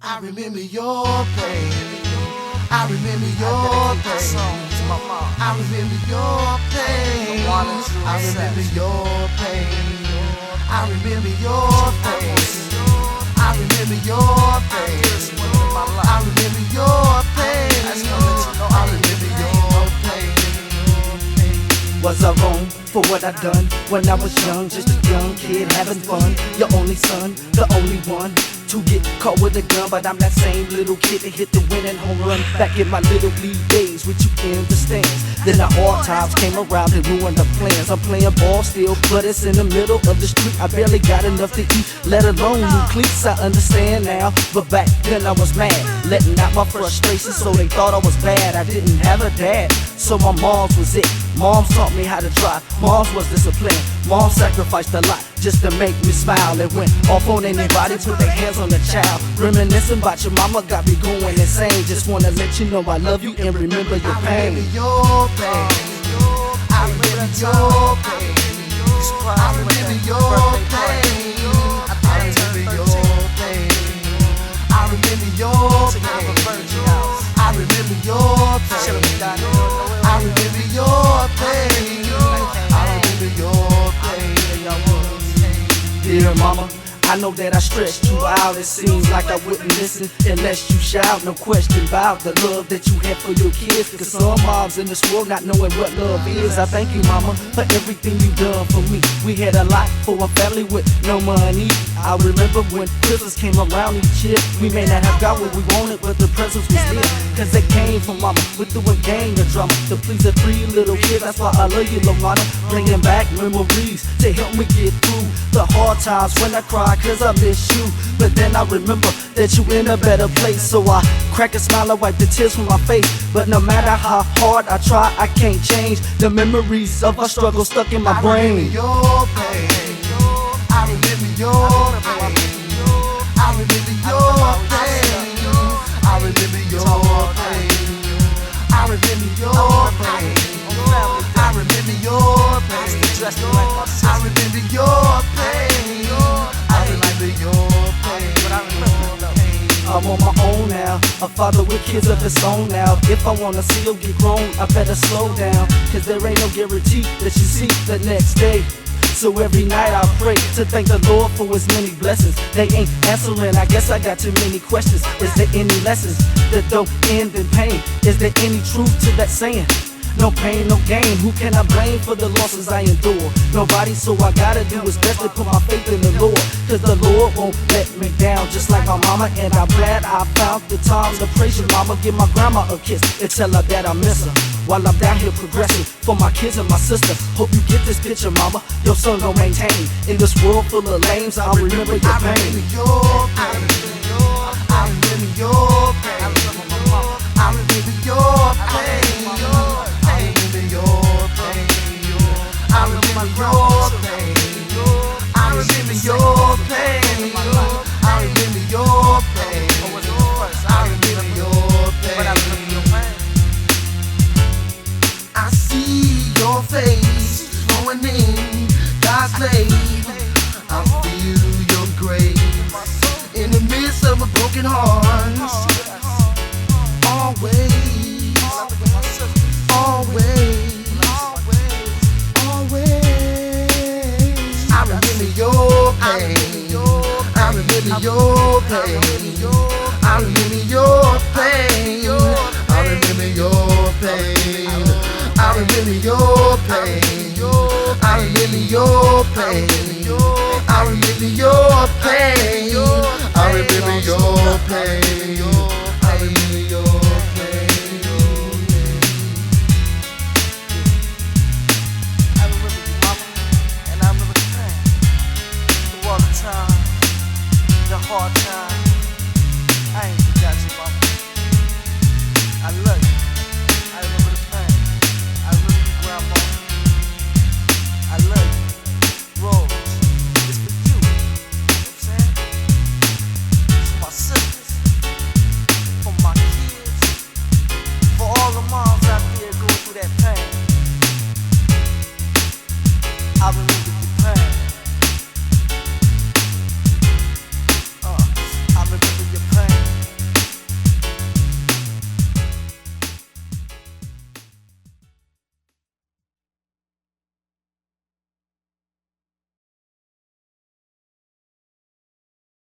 I remember your pain. I remember your pain. I remember your pain. I remember your pain. I remember your pain. I remember your pain. I remember your pain. I remember your pain. Was I wrong for what I done when I was young? Just a young kid having fun. Your only son, the only one to get caught with a gun. But I'm that same little kid that hit the winning home run back in my little league days with you in the stands. Then the hard times came around and ruined the plans. I'm playing ball still, but it's in the middle of the street. I barely got enough to eat, let alone new cleats. I understand now, but back then I was mad, letting out my frustration, so they thought I was bad. I didn't have a dad, so my mom's was it. Moms taught me how to drive, moms was disciplined. Mom sacrificed a lot just to make me smile. And went off on anybody, put their hands on the child. Reminiscing about your mama got me going insane. Just wanna let you know I love you and remember your pain. I remember your pain. I remember your pain. I remember your pain. I remember your pain. I remember your pain. I remember your pain. I remember your pain. I remember your pain. Dear mama, I know that I stressed you out. It seems like I wouldn't listen unless you shout. No question about the love that you had for your kids. Cause some moms in this world not knowing what love is. I thank you, mama, for everything you done for me. We had a lot for a family with no money. I remember when Christmas came around each year. We may not have got what we wanted, but the presents was here. Cause they came from mama with the gang of drama to please the 3 little kids. That's why I love you, Lomana. Bringing back memories to help me get through the hard times when I cry cause I miss you. But then I remember that you in a better place, so I crack a smile and wipe the tears from my face. But no matter how hard I try, I can't change the memories of our struggle stuck in my brain. I remember your pain. I remember your pain. I remember your pain. I remember your pain. I remember your pain. I remember your pain. I remember your pain. I remember your pain. I'm on my own now, a father with kids of his own now. If I wanna see you get grown, I better slow down. Cause there ain't no guarantee that you see the next day. So every night I pray to thank the Lord for his many blessings. They ain't answering, I guess I got too many questions. Is there any lessons that don't end in pain? Is there any truth to that saying? No pain, no gain. Who can I blame for the losses I endure? Nobody, so I gotta do what's best to put my faith in the Lord. Cause the Lord won't let me down, just like my mama. And I'm glad I found the time to praise your mama. Give my grandma a kiss and tell her that I miss her. While I'm down here progressing for my kids and my sister. Hope you get this picture, mama. Your son gon' maintain. In this world full of lames, I'll remember your pain. I remember your pain. I remember your pain. I remember your pain. I remember your pain. I remember your pain. I remember your pain. I remember your pain. I see your face flowing in God's place. I feel your grace in the midst of a broken heart. Always, always. I remember your pain. I remember your pain. I remember your pain. I remember your pain. I remember your pain. I remember your pain. I remember your pain. I remember your pain. I remember your pain. I remember you, mama, and I remember the pain, through all the time, the hard time. I ain't forgot you, mama. I love you.